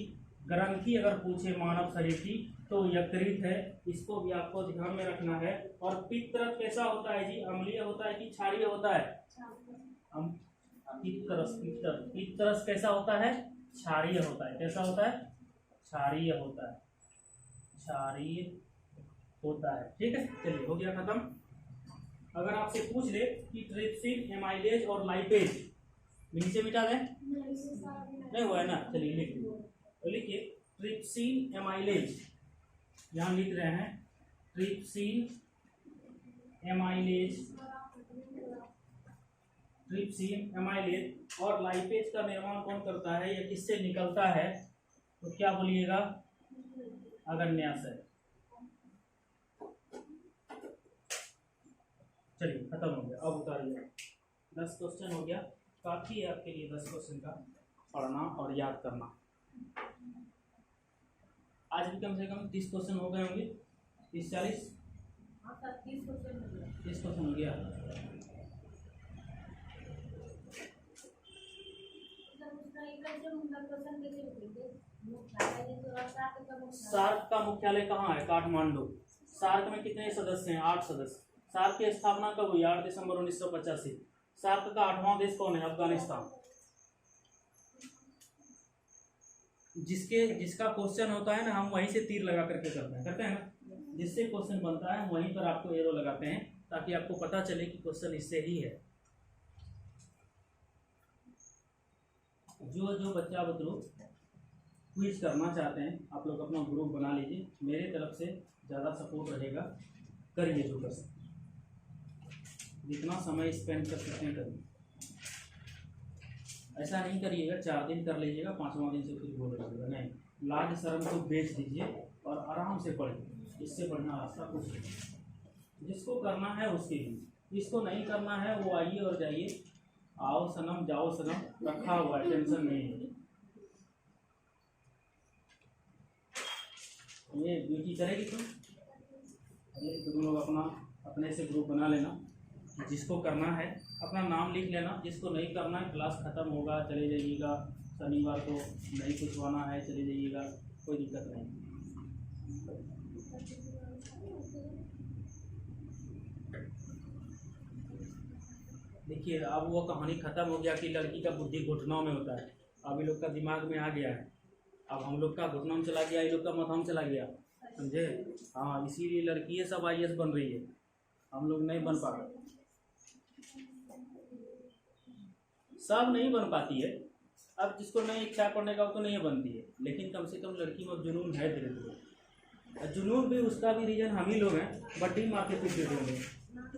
ग्रंथि अगर पूछे मानव शरीर की तो यकृत है। इसको भी आपको ध्यान में रखना है। और पित्तरस कैसा होता है जी? अम्लीय होता है कि क्षारीय होता है? पित्तरस कैसा होता है? क्षारीय होता है। कैसा होता है? क्षारीय होता है। क्षारीय होता है। ठीक है, चलिए हो गया खत्म। अगर आपसे पूछ ले कि ट्रिप्सिन, एमाइलेज और लाइपेज, नीचे मिटा दें? नहीं हुआ है ना, चलिए लिख तो लिखिए ट्रिप्सिन, एमाइलेज, यहाँ लिख रहे हैं ट्रिप्सिन, एमाइलेज, ट्रिप्सिन, एमाइलेज और लाइपेज का निर्माण कौन करता है या किससे निकलता है? तो क्या बोलिएगा? अग्न्याशय। चलिए खत्म हो गया, अब उतारिए। 10 क्वेश्चन हो गया, काफ़ी है आपके लिए 10 क्वेश्चन का पढ़ना और याद करना। आज भी कम से कम 30 क्वेश्चन हो गए होंगे, 30-40 30 क्वेश्चन हो गया। सार्क का मुख्यालय कहाँ है? काठमांडू। सार्क में कितने सदस्य हैं? 8 सदस्य। सार्क की स्थापना कब हुई? 8 दिसंबर 1985। सार्क का 8वां देश कौन है? अफगानिस्तान। जिसका क्वेश्चन होता है ना, हम वहीं से तीर लगा करके करते हैं ना, जिससे क्वेश्चन बनता है वहीं पर आपको एरो लगाते हैं ताकि आपको पता चले कि क्वेश्चन इससे ही है। जो बच्चा क्विज करना चाहते हैं आप लोग अपना ग्रुप बना लीजिए, मेरे तरफ से ज़्यादा सपोर्ट रहेगा। करिए जो कर सकते, जितना समय स्पेंड कर सकते हैं करिए। ऐसा नहीं करिएगा 4 दिन कर लीजिएगा, 5वां दिन से कुछ बोल रहिएगा नहीं। लाज शर्म को बेच दीजिए और आराम से पढ़िए। इससे बढ़िया रास्ता कुछ नहीं। जिसको करना है उसके लिए, जिसको नहीं करना है वो आइए और जाइए। आओ सनम जाओ सनम रखा हुआ है, टेंशन नहीं है। ये ड्यूटी करेगी तुम लोग अपना अपने से ग्रुप बना लेना। जिसको करना है अपना नाम लिख लेना, जिसको नहीं करना है क्लास ख़त्म होगा चले जाइएगा। शनिवार को नहीं पूछवाना है चले जाइएगा, कोई दिक्कत नहीं। देखिए अब वो कहानी ख़त्म हो गया कि लड़की का बुद्धि घुटनों में होता है। अब ये लोग का दिमाग में आ गया है। अब हम लोग का घुटनों में चला गया, ये लोग का माथा में चला गया, समझे? हाँ, इसीलिए लड़की है सब IAS बन रही है, हम लोग नहीं बन पा रहे। सब नहीं बन पाती है। अब जिसको नहीं इच्छा पढ़ने का वो तो नहीं बनती है, लेकिन कम से कम लड़की में जुनून है धीरे धीरे। जुनून भी उसका भी रीजन हम ही लोग हैं, बड्डी मार के पीछे होंगे।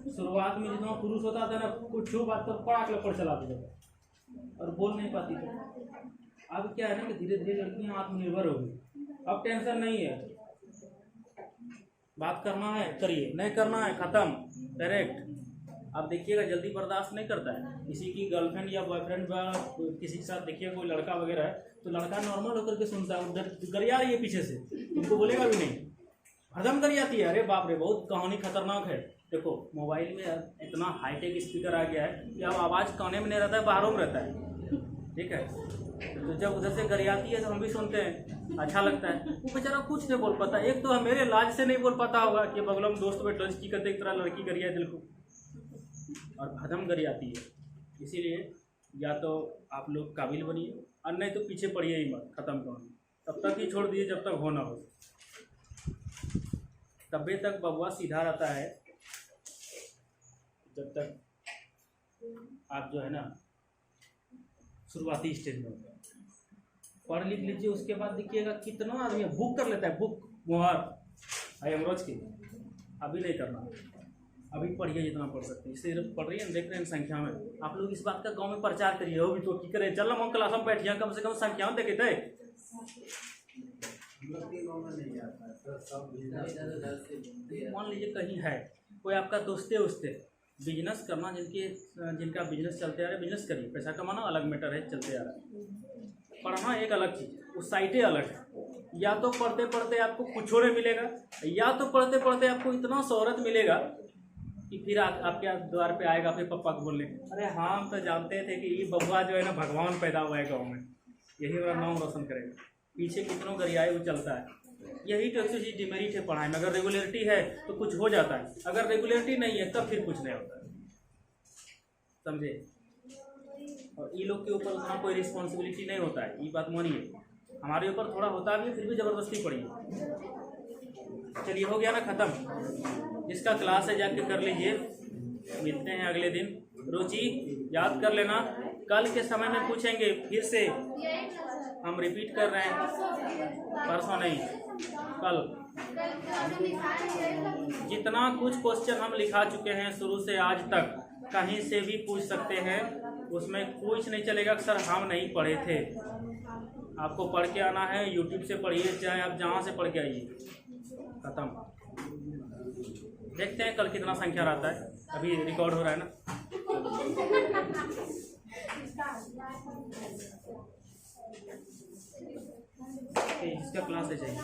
शुरुआत में जितना पुरुष होता था ना, कुछ बात तो पड़ाक लपड़ चला देता और बोल नहीं पाती थी। अब क्या है ना कि धीरे धीरे लड़कियां आत्मनिर्भर हो गई। अब टेंशन नहीं है, बात करना है करिए, नहीं करना है खत्म डायरेक्ट। अब देखिएगा जल्दी बर्दाश्त नहीं करता है। किसी की गर्लफ्रेंड या बॉयफ्रेंड किसी के साथ देखिए कोई लड़का वगैरह है तो लड़का नॉर्मल होकर के सुनता है, गरिया रही है पीछे से, तुमको बोलेगा भी नहीं, हरदम गरियाती है। अरे बाप रे, बहुत कहानी खतरनाक है। देखो मोबाइल में इतना हाईटेक स्पीकर आ गया है कि अब आवाज़ काने में नहीं रहता है, बाहरों में रहता है। ठीक है, तो जब उधर से गरियाती है तो हम भी सुनते हैं, अच्छा लगता है। वो बेचारा कुछ नहीं बोल पाता। एक तो मेरे लाज से नहीं बोल पाता होगा कि बगलों में दोस्त बैठ लंच की करते एक तरह लड़की गरिया दिल को और हदम गरियाती है। इसीलिए या तो आप लोग काबिल बनिए और नहीं तो पीछे पड़िए ही मत, ख़त्म कहानी। तब तक ही छोड़ दीजिए जब तक हो ना हो। तबे तक बबुआ सीधा रहता है जब तक आप जो है ना शुरुआती स्टेज में होता है। पढ़ लिख लीजिए, उसके बाद देखिएगा कितना आदमी बुक कर लेता है, बुक मुहार अमरोज की। अभी नहीं करना, अभी पढ़िए जितना पढ़ सकते हैं। इससे पढ़ रही है, देख रहे हैं संख्या में। आप लोग इस बात का गांव में प्रचार करिए, हो भी तो की करे। चल हम क्लास में बैठिए, कम से कम संख्या में देखे थे। मान लीजिए कहीं है कोई आपका दोस्ते बिजनेस करना, जिनका बिजनेस चलते आ रहे, बिजनेस करिए। पैसा कमाना अलग मैटर है, चलते आ रहा है। पढ़ना एक अलग चीज़ है, उस साइटें अलग है। या तो पढ़ते पढ़ते आपको कुछ नहीं मिलेगा, या तो पढ़ते पढ़ते आपको इतना शोहरत मिलेगा कि फिर आपके द्वार पे आएगा फिर पापा को बोलने, अरे हाँ हम तो जानते थे कि ये बबुआ जो है ना भगवान पैदा हुआ है गाँव में, यही मेरा नाम रोशन करेगा। पीछे कितनों गरियाए वो चलता है। यही तो एक्चुअली डिमेरिट है पढ़ाई में। अगर रेगुलरिटी है तो कुछ हो जाता है, अगर रेगुलरिटी नहीं है तब फिर कुछ नहीं होता है, समझे। और ये लोग के ऊपर उतना कोई रिस्पॉन्सिबिलिटी नहीं होता है, ये बात मानिए। हमारे ऊपर थोड़ा होता भी है, फिर भी ज़बरदस्ती पड़ी है। चलिए हो गया ना ख़त्म। जिसका क्लास है जाके कर लीजिए। मिलते हैं अगले दिन। रुचि याद कर लेना, कल के समय में पूछेंगे फिर से, हम रिपीट कर रहे हैं, परसों नहीं कल। जितना कुछ क्वेश्चन हम लिखा चुके हैं शुरू से आज तक, कहीं से भी पूछ सकते हैं, उसमें कुछ नहीं चलेगा सर हम नहीं पढ़े थे। आपको पढ़ के आना है, यूट्यूब से पढ़िए, चाहे आप जहाँ से पढ़ के आइए। खत्म। देखते हैं कल कितना संख्या रहता है, अभी रिकॉर्ड हो रहा है ना। इसका क्लास है चाहिए।